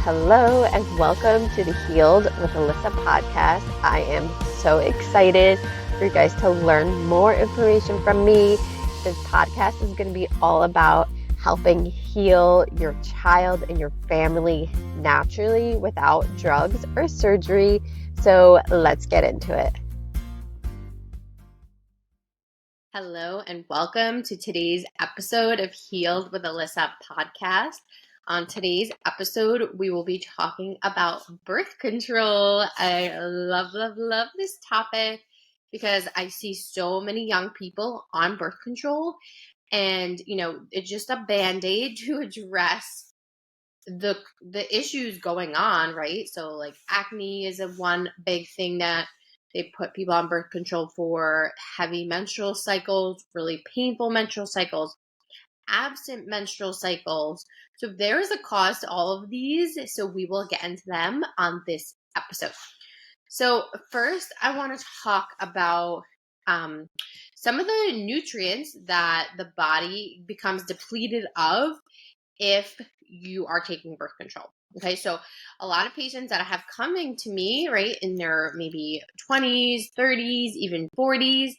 Hello and welcome to the Healed with Alyssa podcast. I am so excited for you guys to learn more information from me. This podcast is going to be all about helping heal your child and your family naturally without drugs or surgery. So let's get into it. Hello and welcome to today's episode of Healed with Alyssa podcast. On today's episode, we will be talking about birth control. I love this topic because I see so many young people on birth control, and it's just a band-aid to address the issues going on, right? So like acne is one big thing that they put people on birth control for, heavy menstrual cycles, really painful menstrual cycles, absent menstrual cycles. So there is a cause to all of these. So we will get into them on this episode. So first, I want to talk about some of the nutrients that the body becomes depleted of if you are taking birth control. Okay, so a lot of patients that I have coming to me, right, in their maybe 20s, 30s, even 40s,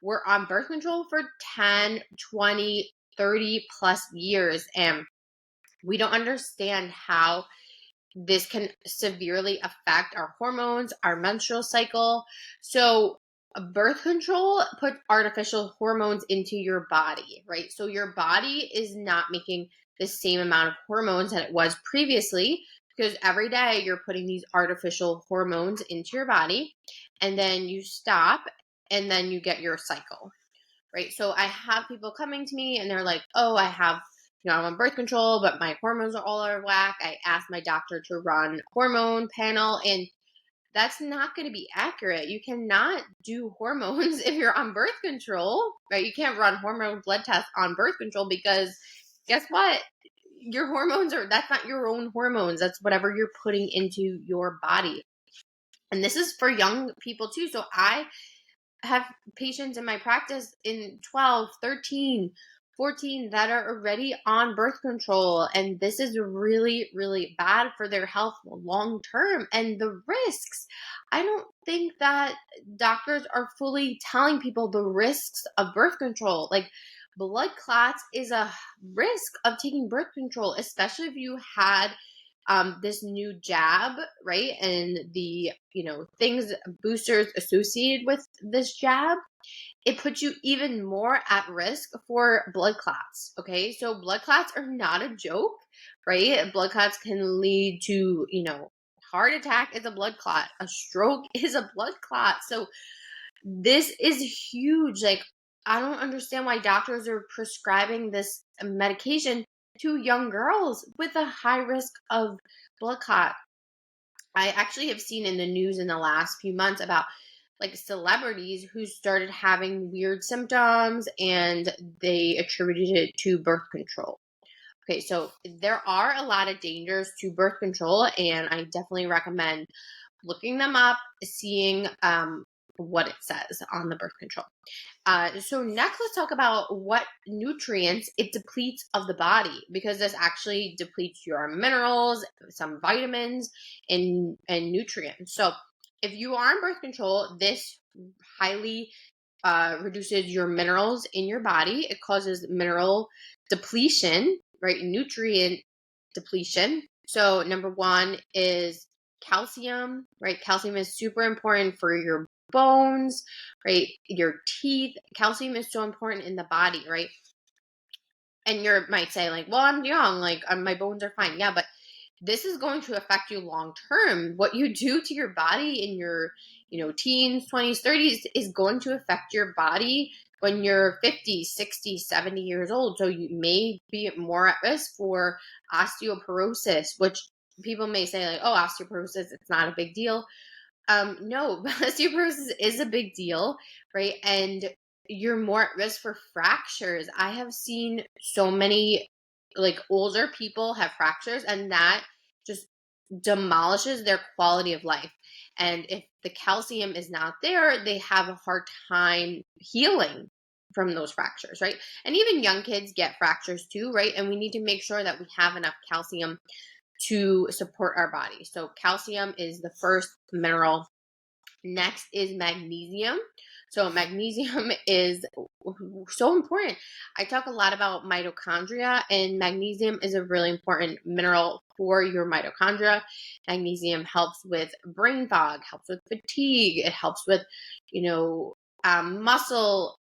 were on birth control for 10, 20, 30 plus years, and we don't understand how this can severely affect our hormones, our menstrual cycle. So birth control puts artificial hormones into your body, right? So your body is not making the same amount of hormones that it was previously, because every day you're putting these artificial hormones into your body, and then you stop, and then you get your cycle. Right. So I have people coming to me and they're like, oh, I'm on birth control, but my hormones are all out of whack. I asked my doctor to run hormone panel, and that's not going to be accurate. You cannot do hormones if you're on birth control, right? You can't run hormone blood tests on birth control because guess what? Your hormones that's not your own hormones. That's whatever you're putting into your body. And this is for young people too. So I have patients in my practice in 12, 13, 14 that are already on birth control. And this is really, really bad for their health long term. And the risks, I don't think that doctors are fully telling people the risks of birth control. Like blood clots is a risk of taking birth control, especially if you had this new jab, right? And the, things, boosters associated with this jab, it puts you even more at risk for blood clots. Okay. So blood clots are not a joke, right? Blood clots can lead to, heart attack is a blood clot. A stroke is a blood clot. So this is huge. Like, I don't understand why doctors are prescribing this medication to young girls with a high risk of blood clot. I actually have seen in the news in the last few months about like celebrities who started having weird symptoms and they attributed it to birth control. Okay, so there are a lot of dangers to birth control, and I definitely recommend looking them up, seeing what it says on the birth control. So next, let's talk about what nutrients it depletes of the body, because this actually depletes your minerals, some vitamins, and nutrients. So if you are on birth control, this highly reduces your minerals in your body. It causes mineral depletion, right? Nutrient depletion. So number one is calcium, right? Calcium is super important for your bones, right? Your teeth. Calcium is so important in the body, right? And you might say like, well, I'm young, like my bones are fine. Yeah, but this is going to affect you long term. What you do to your body in your, teens, 20s, 30s is going to affect your body when you're 50, 60, 70 years old. So you may be more at risk for osteoporosis, which people may say like, oh, osteoporosis, it's not a big deal. No, osteoporosis is a big deal, right? And you're more at risk for fractures. I have seen so many like older people have fractures, and that just demolishes their quality of life. And if the calcium is not there, they have a hard time healing from those fractures, right? And even young kids get fractures too, right? And we need to make sure that we have enough calcium to support our body. So calcium is the first mineral. Next is magnesium. So magnesium is so important. I talk a lot about mitochondria, and magnesium is a really important mineral for your mitochondria. Magnesium helps with brain fog, helps with fatigue. It helps with, muscle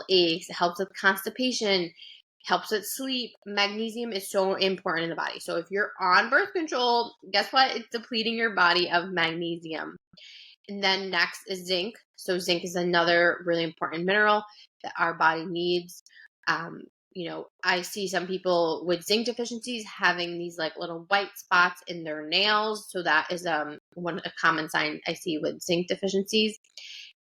aches. It helps with constipation. Helps with sleep. Magnesium is so important in the body. So if you're on birth control, guess what? It's depleting your body of magnesium. And then next is zinc. So zinc is another really important mineral that our body needs. I see some people with zinc deficiencies having these like little white spots in their nails. So that is one a common sign I see with zinc deficiencies.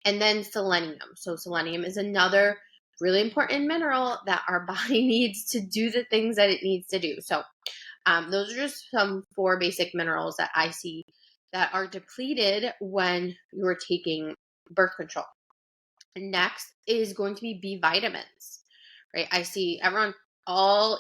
And then selenium. So selenium is another really important mineral that our body needs to do the things that it needs to do. So those are just some 4 basic minerals that I see that are depleted when you're taking birth control. Next is going to be B vitamins, right? I see everyone,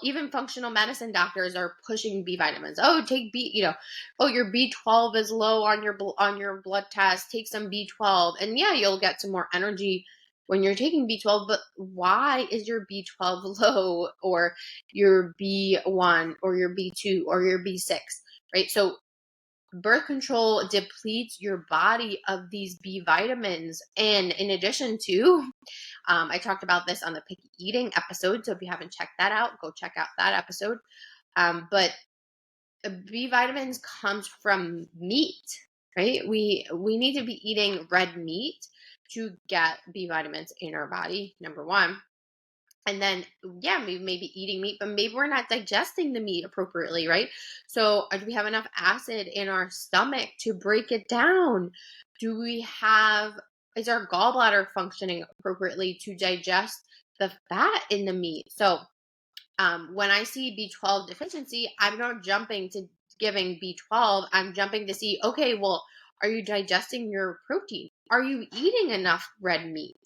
even functional medicine doctors are pushing B vitamins. Oh, take your B12 is low on your blood test. Take some B12, and yeah, you'll get some more energy when you're taking B12. But why is your B12 low, or your B1, or your B2, or your B6, right? So birth control depletes your body of these B vitamins. And in addition to, I talked about this on the picky eating episode. So if you haven't checked that out, go check out that episode. But B vitamins comes from meat, right? We need to be eating red meat to get B vitamins in our body, number one. And then, yeah, maybe eating meat, but maybe we're not digesting the meat appropriately, right? So, do we have enough acid in our stomach to break it down? Is our gallbladder functioning appropriately to digest the fat in the meat? So, when I see B12 deficiency, I'm not jumping to giving B12. I'm jumping to see, okay, well, are you digesting your protein? Are you eating enough red meat?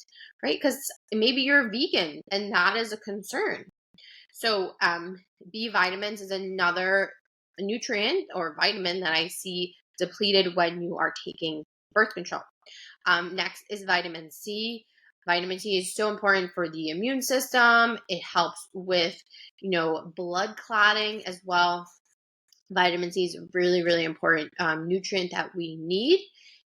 Right? Because maybe you're vegan and that is a concern. So, B vitamins is another nutrient or vitamin that I see depleted when you are taking birth control. Next is vitamin C. Vitamin C is so important for the immune system. It helps with, blood clotting as well. Vitamin C is a really, really important nutrient that we need.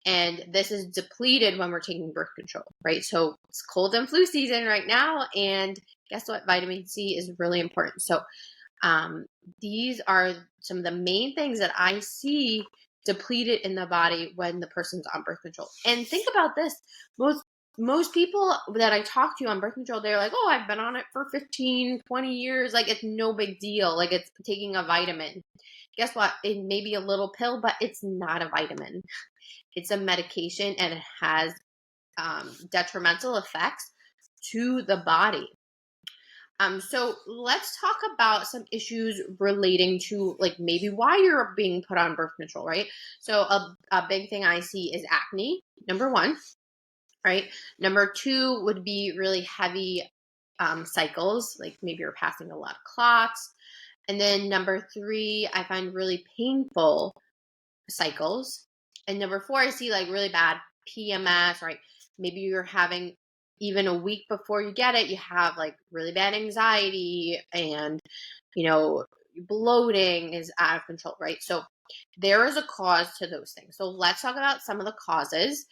And this is depleted when we're taking birth control, right? So it's cold and flu season right now. And guess what? Vitamin C is really important. So these are some of the main things that I see depleted in the body when the person's on birth control. And think about this. Most people that I talk to on birth control, they're like, oh, I've been on it for 15, 20 years. Like, it's no big deal. Like, it's taking a vitamin. Guess what? It may be a little pill, but it's not a vitamin. It's a medication, and it has detrimental effects to the body. So let's talk about some issues relating to like maybe why you're being put on birth control, right? So a big thing I see is acne, number 1, right? Number 2 would be really heavy cycles, like maybe you're passing a lot of clots. And then number 3, I find really painful cycles. And number 4, I see like really bad PMS, right? Maybe you're having, even a week before you get it, you have like really bad anxiety, and, bloating is out of control, right? So there is a cause to those things. So let's talk about some of the causes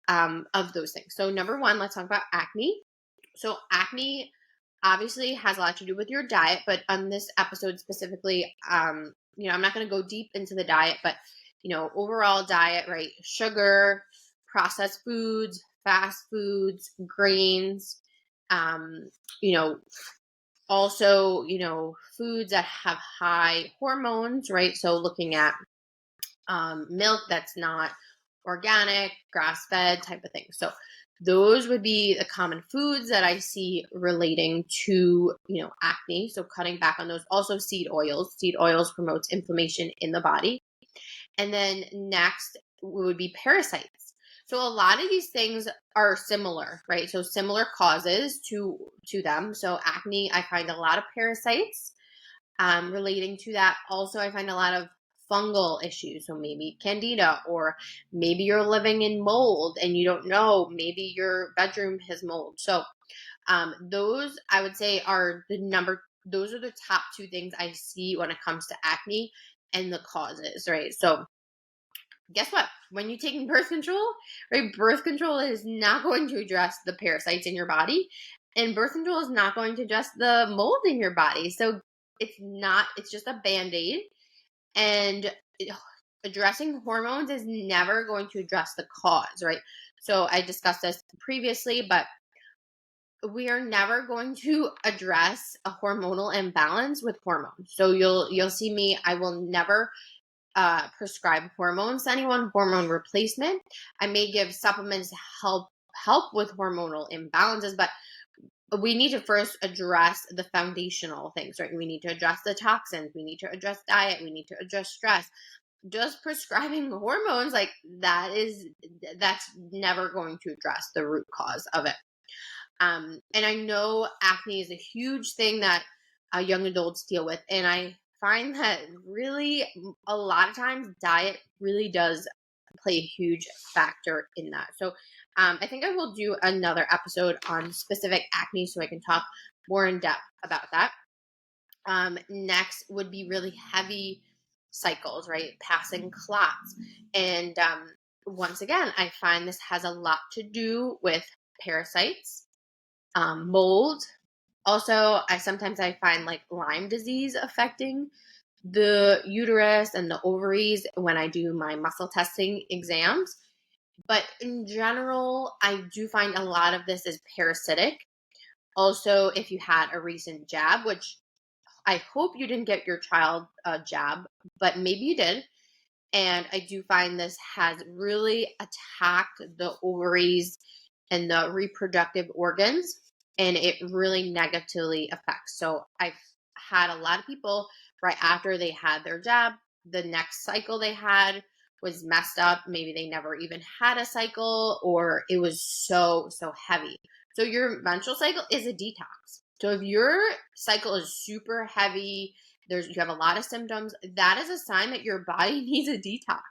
of those things. So number 1, let's talk about acne. So acne obviously has a lot to do with your diet, but on this episode specifically, I'm not going to go deep into the diet, but overall diet, right? Sugar, processed foods, fast foods, grains, also, foods that have high hormones, right? So looking at milk that's not organic, grass-fed type of thing. So those would be the common foods that I see relating to, acne. So cutting back on those. Also seed oils. Seed oils promotes inflammation in the body. And then next would be parasites. So a lot of these things are similar, right? So similar causes to them. So acne, I find a lot of parasites relating to that. Also, I find a lot of fungal issues. So maybe candida, or maybe you're living in mold and you don't know, maybe your bedroom has mold. So those I would say are those are the top two things I see when it comes to acne and the causes, right? So guess what? When you're taking birth control, right, birth control is not going to address the parasites in your body, and birth control is not going to address the mold in your body. So it's just a band-aid. And addressing hormones is never going to address the cause, right? So I discussed this previously, but we are never going to address a hormonal imbalance with hormones. So you'll see me, I will never prescribe hormones to anyone, hormone replacement. I may give supplements to help with hormonal imbalances, but we need to first address the foundational things, right? We need to address the toxins, we need to address diet, we need to address stress. Just prescribing hormones, like that's never going to address the root cause of it. And I know acne is a huge thing that young adults deal with. And I find that really a lot of times diet really does play a huge factor in that. So I think I will do another episode on specific acne so I can talk more in depth about that. Next would be really heavy cycles, right? Passing clots. And once again, I find this has a lot to do with parasites, mold. Also, I find like Lyme disease affecting the uterus and the ovaries when I do my muscle testing exams. But in general, I do find a lot of this is parasitic. Also, if you had a recent jab, which I hope you didn't get your child a jab, but maybe you did. And I do find this has really attacked the ovaries and the reproductive organs, and it really negatively affects. So I've had a lot of people right after they had their jab, the next cycle they had was messed up. Maybe they never even had a cycle, or it was so heavy. So your menstrual cycle is a detox. So if your cycle is super heavy, you have a lot of symptoms, that is a sign that your body needs a detox,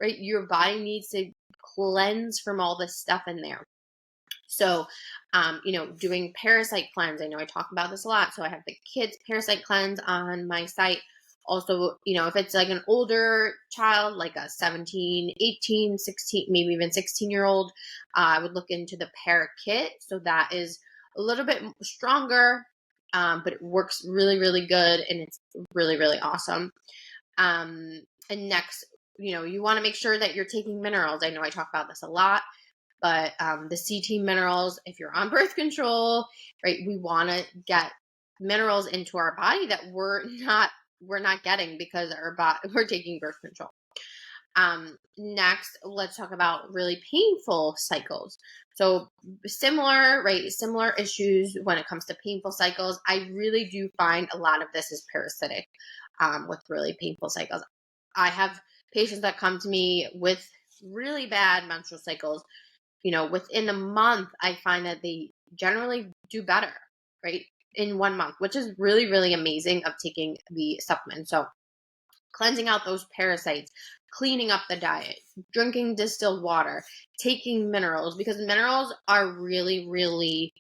right? Your body needs to cleanse from all this stuff in there. So, doing parasite cleanse. I know I talk about this a lot. So I have the kids parasite cleanse on my site. Also, if it's like an older child, like a 17, 18, 16, maybe even 16-year-old, I would look into the para kit. So that is a little bit stronger, but it works really, really good. And it's really, really awesome. And next, you want to make sure that you're taking minerals. I know I talk about this a lot. But the CT minerals, if you're on birth control, right, we want to get minerals into our body that we're not getting because we're taking birth control. Next, let's talk about really painful cycles. So similar issues when it comes to painful cycles. I really do find a lot of this is parasitic with really painful cycles. I have patients that come to me with really bad menstrual cycles. Within a month, I find that they generally do better, right? In 1 month, which is really, really amazing of taking the supplement. So cleansing out those parasites, cleaning up the diet, drinking distilled water, taking minerals, because minerals are really, really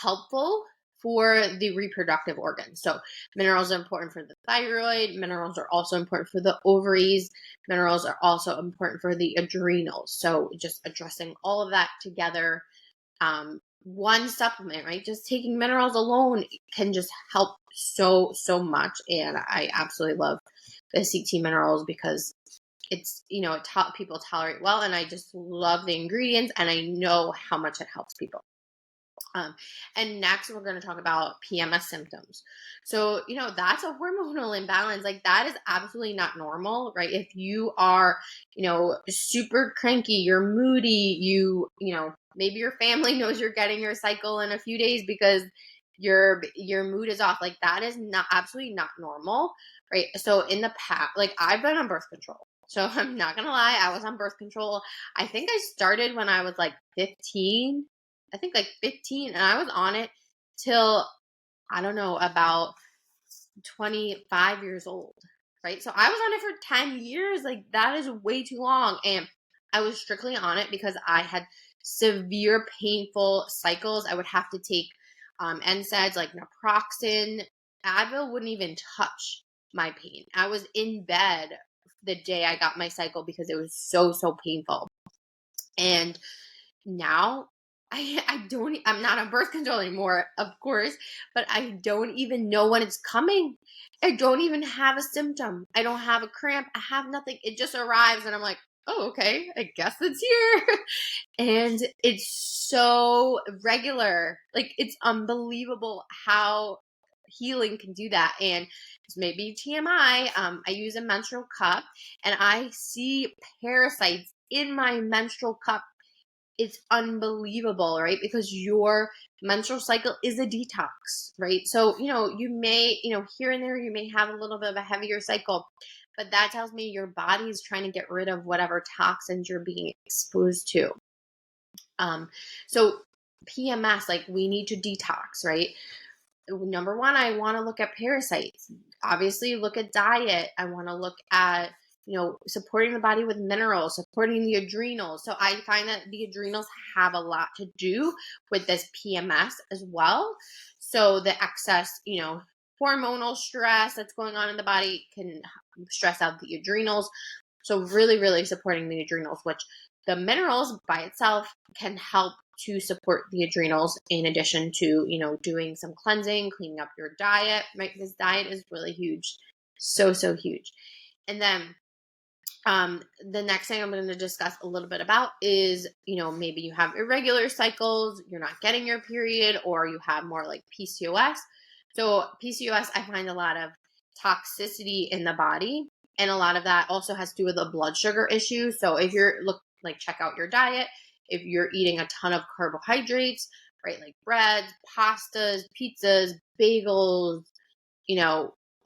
helpful for the reproductive organs. So minerals are important for the thyroid. Minerals are also important for the ovaries. Minerals are also important for the adrenals. So just addressing all of that together. One supplement, right? Just taking minerals alone can just help so much. And I absolutely love the CT minerals because it's, people tolerate well. And I just love the ingredients and I know how much it helps people. And next, we're going to talk about PMS symptoms. So, that's a hormonal imbalance. Like that is absolutely not normal, right? If you are, super cranky, you're moody, maybe your family knows you're getting your cycle in a few days because your mood is off. Like that is absolutely not normal, right? So in the past, like I've been on birth control. So I'm not going to lie, I was on birth control. I think I started when I was like 15. I think like 15, and I was on it till, I don't know, about 25 years old. right? So I was on it for 10 years. Like, that is way too long. And I was strictly on it because I had severe painful cycles. I would have to take NSAIDs like naproxen. Advil wouldn't even touch my pain. I was in bed the day I got my cycle because it was so painful. And now I'm not on birth control anymore, of course, but I don't even know when it's coming. I don't even have a symptom. I don't have a cramp. I have nothing. It just arrives and I'm like, oh, okay, I guess it's here. And it's so regular. Like, it's unbelievable how healing can do that. And it's maybe TMI. I use a menstrual cup and I see parasites in my menstrual cup. It's unbelievable, right? Because your menstrual cycle is a detox, right? So, you may, here and there, you may have a little bit of a heavier cycle, but that tells me your body is trying to get rid of whatever toxins you're being exposed to. So PMS, like, we need to detox, right? Number one, I want to look at parasites. Obviously, look at diet. I want to look at, supporting the body with minerals, supporting the adrenals. So I find that the adrenals have a lot to do with this PMS as well. So the excess, hormonal stress that's going on in the body can stress out the adrenals. So really, really supporting the adrenals, which the minerals by itself can help to support the adrenals in addition to, doing some cleansing, cleaning up your diet, right? This diet is really huge. So huge. And then the next thing I'm going to discuss a little bit about is, maybe you have irregular cycles, you're not getting your period, or you have more like PCOS. So PCOS, I find a lot of toxicity in the body. And a lot of that also has to do with a blood sugar issue. So if you're check out your diet, if you're eating a ton of carbohydrates, right? Like breads, pastas, pizzas, bagels,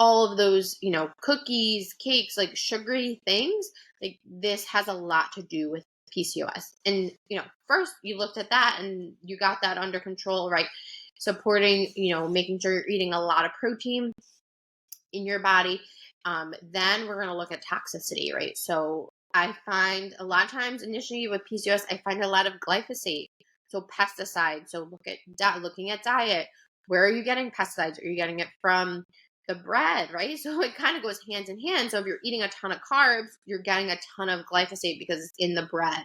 all of those, cookies, cakes, like sugary things, like this has a lot to do with PCOS. And, first you looked at that and you got that under control, right? Supporting, making sure you're eating a lot of protein in your body. Then we're going to look at toxicity, right? So I find a lot of times initially with PCOS, I find a lot of glyphosate. So pesticides. So looking at diet. Where are you getting pesticides? Are you getting it from the bread, right? So it kind of goes hand in hand. So if you're eating a ton of carbs, you're getting a ton of glyphosate because it's in the bread,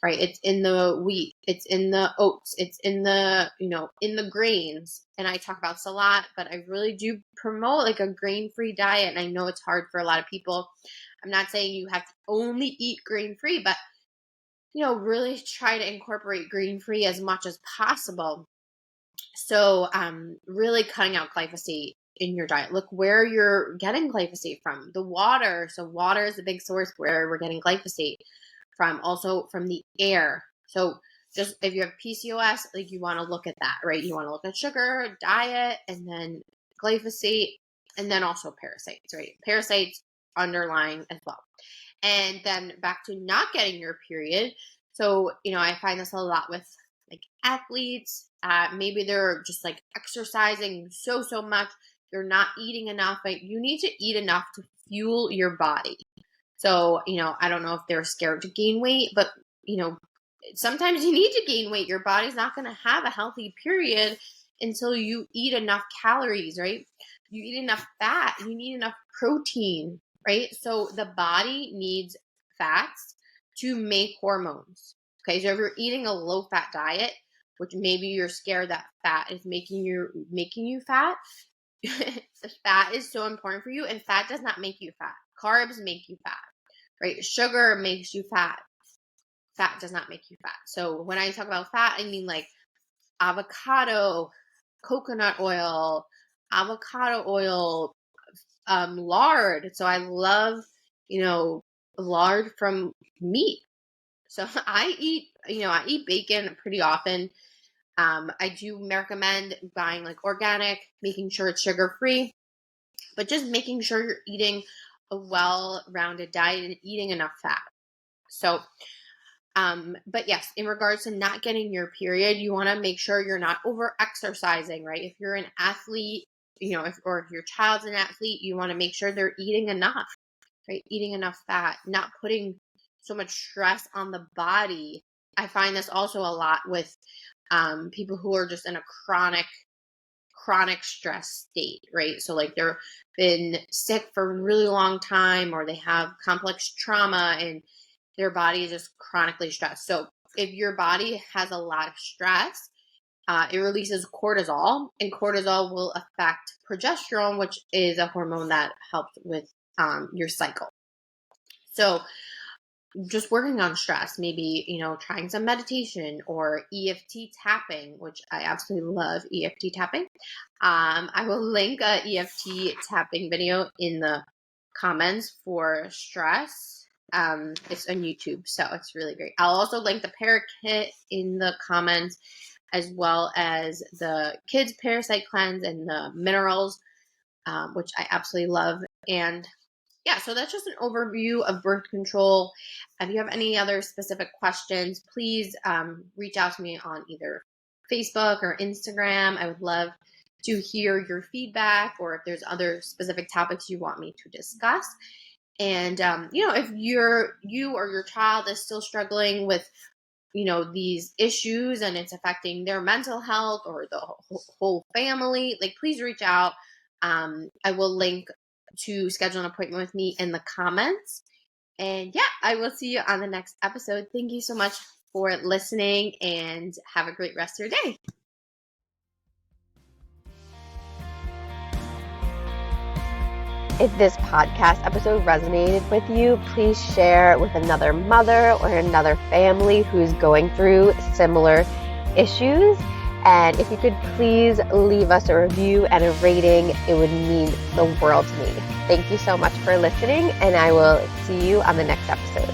right? It's in the wheat, it's in the oats, it's in the, in the grains. And I talk about this a lot, but I really do promote like a grain-free diet. And I know it's hard for a lot of people. I'm not saying you have to only eat grain-free, but, really try to incorporate grain-free as much as possible. So really cutting out glyphosate in your diet. Look where you're getting glyphosate from. The water. So water is a big source where we're getting glyphosate from. Also from the air. So just if you have PCOS, like, you want to look at that, right? You want to look at sugar, diet, and then glyphosate, and then also parasites, right? Parasites underlying as well. And then back to not getting your period. So, I find this a lot with like athletes. Maybe they're just like exercising so much. They're not eating enough. Like, you need to eat enough to fuel your body. So, I don't know if they're scared to gain weight, but, sometimes you need to gain weight. Your body's not going to have a healthy period until you eat enough calories, right? You eat enough fat. You need enough protein, right? So the body needs fats to make hormones. Okay, so if you're eating a low-fat diet, which maybe you're scared that fat is making you fat, the fat is so important for you, and fat does not make you fat. Carbs make you fat, right? Sugar makes you fat. Fat does not make you fat. So when I talk about fat, I mean like avocado, coconut oil, lard. So I love, lard from meat. So I eat bacon pretty often. I do recommend buying like organic, making sure it's sugar-free, but just making sure you're eating a well-rounded diet and eating enough fat. So, but yes, in regards to not getting your period, you want to make sure you're not over exercising, right? If you're an athlete, if your child's an athlete, you want to make sure they're eating enough, right? Eating enough fat, not putting so much stress on the body. I find this also a lot with people who are just in a chronic stress state, right? So like they're been sick for a really long time, or they have complex trauma and their body is just chronically stressed. So if your body has a lot of stress, it releases cortisol, and cortisol will affect progesterone, which is a hormone that helps with your cycle. So just working on stress, maybe, trying some meditation or EFT tapping, which I absolutely love EFT tapping. I will link a EFT tapping video in the comments for stress. It's on YouTube, so it's really great. I'll also link the para kit in the comments, as well as the kids parasite cleanse and the minerals, which I absolutely love. And yeah, so that's just an overview of birth control. If you have any other specific questions, please reach out to me on either Facebook or Instagram. I would love to hear your feedback, or if there's other specific topics you want me to discuss. And, if you or your child is still struggling with, these issues and it's affecting their mental health or the whole family, like, please reach out. I will link to schedule an appointment with me in the comments. And yeah, I will see you on the next episode. Thank you so much for listening, and have a great rest of your day. If this podcast episode resonated with you, please share it with another mother or another family who's going through similar issues. And if you could please leave us a review and a rating, it would mean the world to me. Thank you so much for listening, and I will see you on the next episode.